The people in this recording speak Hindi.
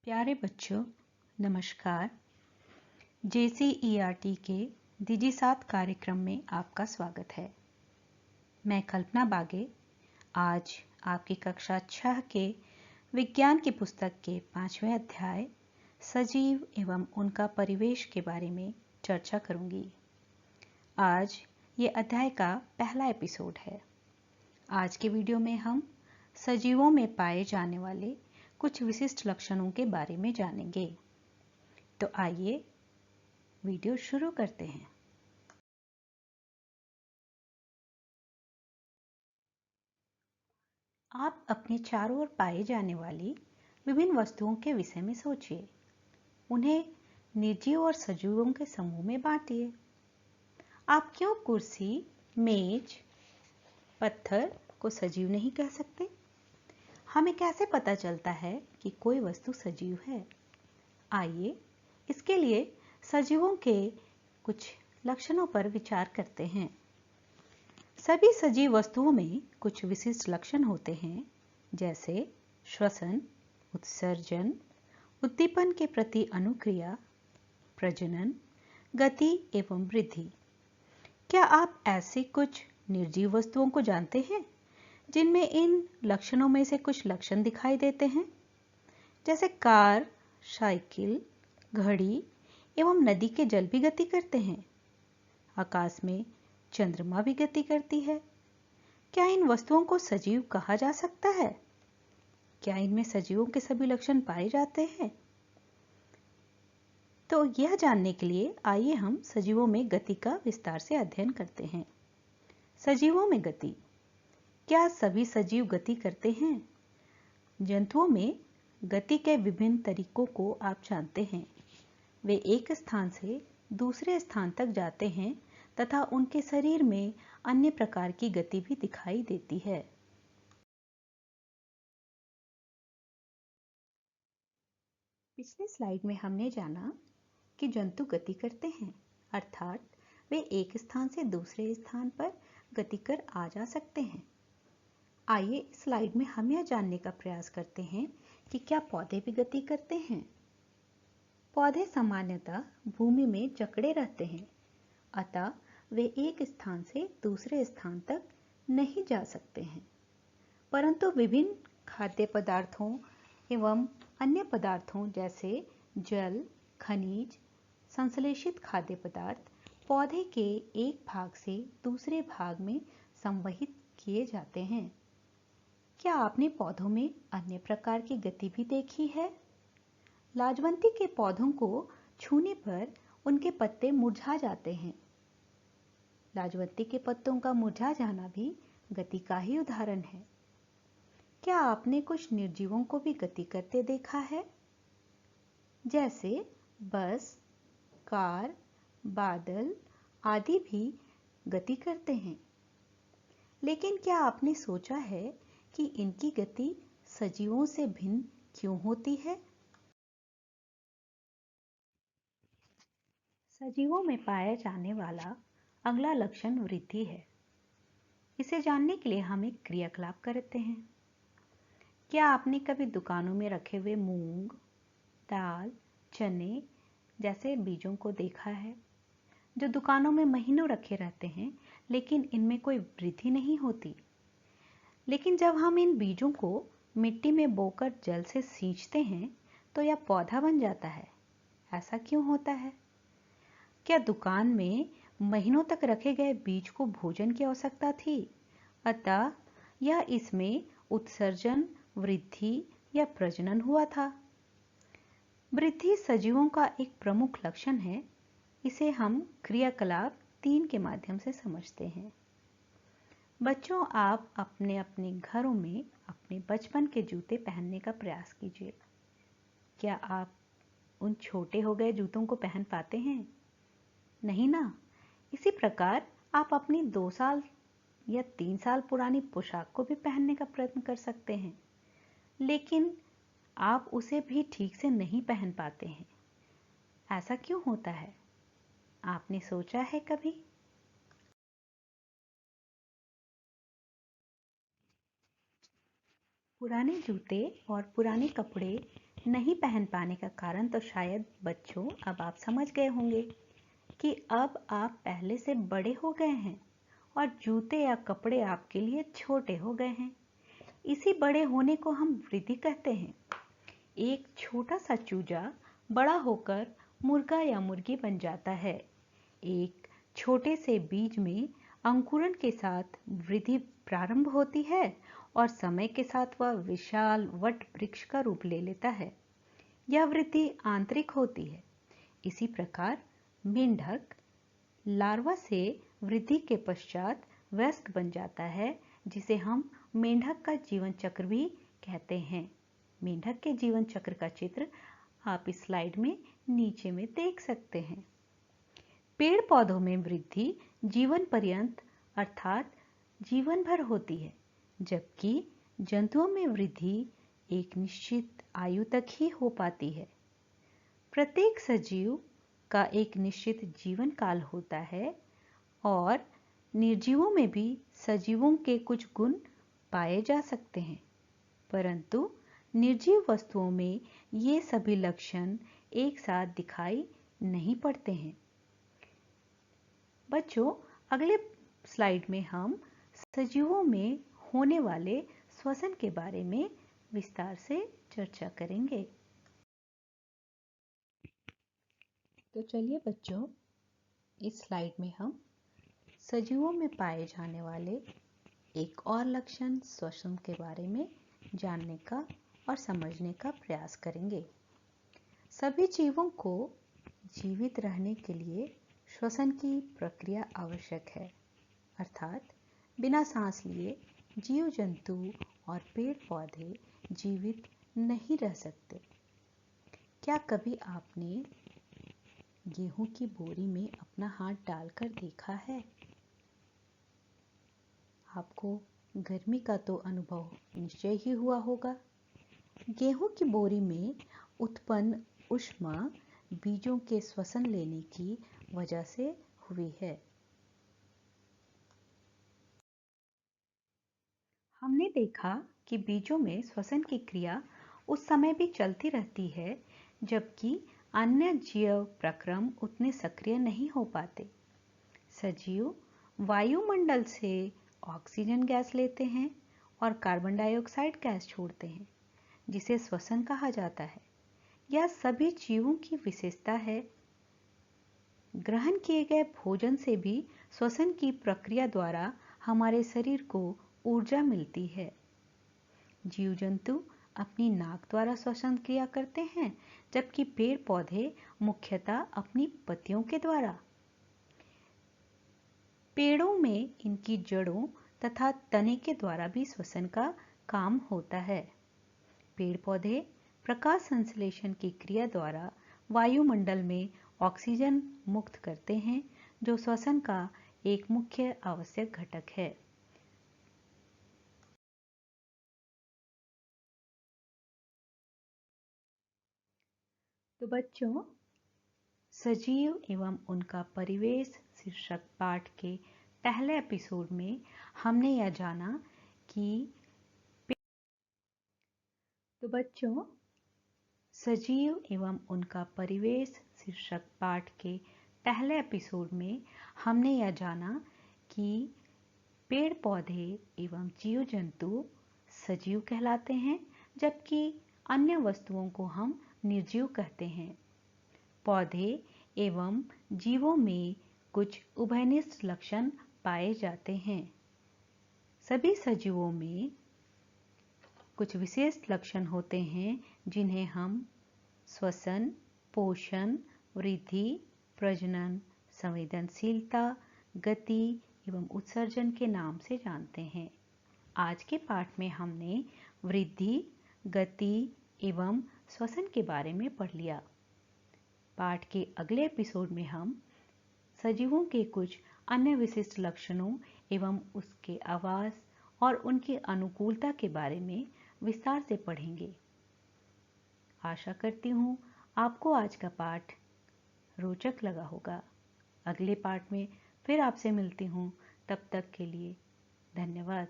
प्यारे बच्चों, नमस्कार। JCERT के DigiSath कार्यक्रम में आपका स्वागत है। मैं कल्पना बागे आज आपकी कक्षा 6 के विज्ञान की पुस्तक के 5वें अध्याय सजीव एवं उनका परिवेश के बारे में चर्चा करूंगी। आज ये अध्याय का पहला एपिसोड है। आज के वीडियो में हम सजीवों में पाए जाने वाले कुछ विशिष्ट लक्षणों के बारे में जानेंगे। तो आइए वीडियो शुरू करते हैं। आप अपने चारों ओर पाए जाने वाली विभिन्न वस्तुओं के विषय में सोचिए। उन्हें निर्जीव और सजीवों के समूह में बांटिए। आप क्यों कुर्सी, मेज, पत्थर को सजीव नहीं कह सकते? हमें कैसे पता चलता है कि कोई वस्तु सजीव है? आइए इसके लिए सजीवों के कुछ लक्षणों पर विचार करते हैं। सभी सजीव वस्तुओं में कुछ विशिष्ट लक्षण होते हैं, जैसे श्वसन, उत्सर्जन, उद्दीपन के प्रति अनुक्रिया, प्रजनन, गति एवं वृद्धि। क्या आप ऐसी कुछ निर्जीव वस्तुओं को जानते हैं जिनमें इन लक्षणों में से कुछ लक्षण दिखाई देते हैं? जैसे कार, साइकिल, घड़ी एवं नदी के जल भी गति करते हैं। आकाश में चंद्रमा भी गति करती है। क्या इन वस्तुओं को सजीव कहा जा सकता है? क्या इनमें सजीवों के सभी लक्षण पाए जाते हैं? तो यह जानने के लिए आइए हम सजीवों में गति का विस्तार से अध्ययन करते हैं। सजीवों में गति। क्या सभी सजीव गति करते हैं? जंतुओं में गति के विभिन्न तरीकों को आप जानते हैं। वे एक स्थान से दूसरे स्थान तक जाते हैं तथा उनके शरीर में अन्य प्रकार की गति भी दिखाई देती है। पिछली स्लाइड में हमने जाना कि जंतु गति करते हैं, अर्थात वे एक स्थान से दूसरे स्थान पर गति कर आ जा सकते हैं। आइए इस स्लाइड में हम यह जानने का प्रयास करते हैं कि क्या पौधे भी गति करते हैं। पौधे सामान्यतः भूमि में जकड़े रहते हैं, अतः वे एक स्थान से दूसरे स्थान तक नहीं जा सकते हैं। परंतु विभिन्न खाद्य पदार्थों एवं अन्य पदार्थों जैसे जल, खनिज, संश्लेषित खाद्य पदार्थ पौधे के एक भाग से दूसरे भाग में संवहित किए जाते हैं। क्या आपने पौधों में अन्य प्रकार की गति भी देखी है? लाजवंती के पौधों को छूने पर उनके पत्ते मुरझा जाते हैं। लाजवंती के पत्तों का मुरझा जाना भी गति का ही उदाहरण है। क्या आपने कुछ निर्जीवों को भी गति करते देखा है? जैसे बस, कार, बादल आदि भी गति करते हैं। लेकिन क्या आपने सोचा है कि इनकी गति सजीवों से भिन्न क्यों होती है? सजीवों में पाया जाने वाला अगला लक्षण वृद्धि है। इसे जानने के लिए हम एक क्रियाकलाप करते हैं। क्या आपने कभी दुकानों में रखे हुए मूंग, दाल, चने जैसे बीजों को देखा है, जो दुकानों में महीनों रखे रहते हैं लेकिन इनमें कोई वृद्धि नहीं होती? लेकिन जब हम इन बीजों को मिट्टी में बोकर जल से सींचते हैं तो यह पौधा बन जाता है। ऐसा क्यों होता है? क्या दुकान में महीनों तक रखे गए बीज को भोजन की आवश्यकता थी, अतः यह इसमें उत्सर्जन, वृद्धि या प्रजनन हुआ था? वृद्धि सजीवों का एक प्रमुख लक्षण है। इसे हम क्रियाकलाप 3 के माध्यम से समझते हैं। बच्चों, आप अपने अपने घरों में अपने बचपन के जूते पहनने का प्रयास कीजिए। क्या आप उन छोटे हो गए जूतों को पहन पाते हैं? नहीं ना? इसी प्रकार आप अपनी 2 साल या 3 साल पुरानी पोशाक को भी पहनने का प्रयत्न कर सकते हैं, लेकिन आप उसे भी ठीक से नहीं पहन पाते हैं। ऐसा क्यों होता है? आपने सोचा है कभी? पुराने जूते और पुराने कपड़े नहीं पहन पाने का कारण तो शायद बच्चों अब आप समझ गए होंगे कि अब आप पहले से बड़े हो गए हैं और जूते या कपड़े आपके लिए छोटे हो गए हैं। इसी बड़े होने को हम वृद्धि कहते हैं। एक छोटा सा चूजा बड़ा होकर मुर्गा या मुर्गी बन जाता है। एक छोटे से बीज में अंकुरण के साथ वृद्धि प्रारंभ होती है और समय के साथ वह विशाल वट वृक्ष का रूप ले लेता है। यह वृद्धि आंतरिक होती है। इसी प्रकार मेंढक लार्वा से वृद्धि के पश्चात वयस्क बन जाता है, जिसे हम मेंढक का जीवन चक्र भी कहते हैं। मेंढक के जीवन चक्र का चित्र आप इस स्लाइड में नीचे में देख सकते हैं। पेड़ पौधों में वृद्धि जीवन पर्यंत अर्थात जीवन भर होती है, जबकि जंतुओं में वृद्धि एक निश्चित आयु तक ही हो पाती है। प्रत्येक सजीव का एक निश्चित जीवन काल होता है और निर्जीवों में भी सजीवों के कुछ गुण पाए जा सकते हैं, परंतु निर्जीव वस्तुओं में ये सभी लक्षण एक साथ दिखाई नहीं पड़ते हैं। बच्चों, अगले स्लाइड में हम सजीवों में होने वाले श्वसन के बारे में विस्तार से चर्चा करेंगे। तो चलिए बच्चों, इस स्लाइड में हम सजीवों में पाए जाने वाले एक और लक्षण श्वसन के बारे में जानने का और समझने का प्रयास करेंगे। सभी जीवों को जीवित रहने के लिए श्वसन की प्रक्रिया आवश्यक है, अर्थात बिना सांस लिए जीव जंतु और पेड़ पौधे जीवित नहीं रह सकते। क्या कभी आपने गेहूं की बोरी में अपना हाथ डालकर देखा है? आपको गर्मी का तो अनुभव निश्चय ही हुआ होगा। गेहूं की बोरी में उत्पन्न ऊष्मा बीजों के श्वसन लेने की वजह से हुई है। हमने देखा कि बीजों में श्वसन की क्रिया उस समय भी चलती रहती है जबकि अन्य जीव प्रक्रम उतने सक्रिय नहीं हो पाते। सजीव वायुमंडल से ऑक्सीजन गैस लेते हैं और कार्बन डाइऑक्साइड गैस छोड़ते हैं, जिसे श्वसन कहा जाता है। यह सभी जीवों की विशेषता है। ग्रहण किए गए भोजन से भी श्वसन की प्रक्रिया द्वारा हमारे शरीर को ऊर्जा मिलती है। जीव जंतु अपनी नाक द्वारा श्वसन क्रिया करते हैं, जबकि पेड़ पौधे मुख्यतः अपनी पत्तियों के द्वारा। पेड़ों में इनकी जड़ों तथा तने के द्वारा भी श्वसन का काम होता है। पेड़ पौधे प्रकाश संश्लेषण की क्रिया द्वारा वायुमंडल में ऑक्सीजन मुक्त करते हैं, जो श्वसन का एक मुख्य आवश्यक घटक है। तो बच्चों, सजीव एवं उनका परिवेश शीर्षक पाठ के पहले एपिसोड में हमने यह जाना कि सजीव एवं उनका परिवेश शीर्षक पाठ के पहले एपिसोड में हमने यह जाना कि पेड़ पौधे एवं जीव जंतु सजीव कहलाते हैं, जबकि अन्य वस्तुओं को हम निर्जीव कहते हैं। पौधे एवं जीवों में कुछ उभयनिष्ठ लक्षण पाए जाते हैं। सभी सजीवों में कुछ विशेष लक्षण होते हैं, जिन्हें हम श्वसन, पोषण, वृद्धि, प्रजनन, संवेदनशीलता, गति एवं उत्सर्जन के नाम से जानते हैं। आज के पाठ में हमने वृद्धि, गति एवं श्वसन के बारे में पढ़ लिया। पाठ के अगले एपिसोड में हम सजीवों के कुछ अन्य विशिष्ट लक्षणों एवं उसके आवास और उनकी अनुकूलता के बारे में विस्तार से पढ़ेंगे। आशा करती हूँ आपको आज का पाठ रोचक लगा होगा। अगले पाठ में फिर आपसे मिलती हूँ। तब तक के लिए धन्यवाद।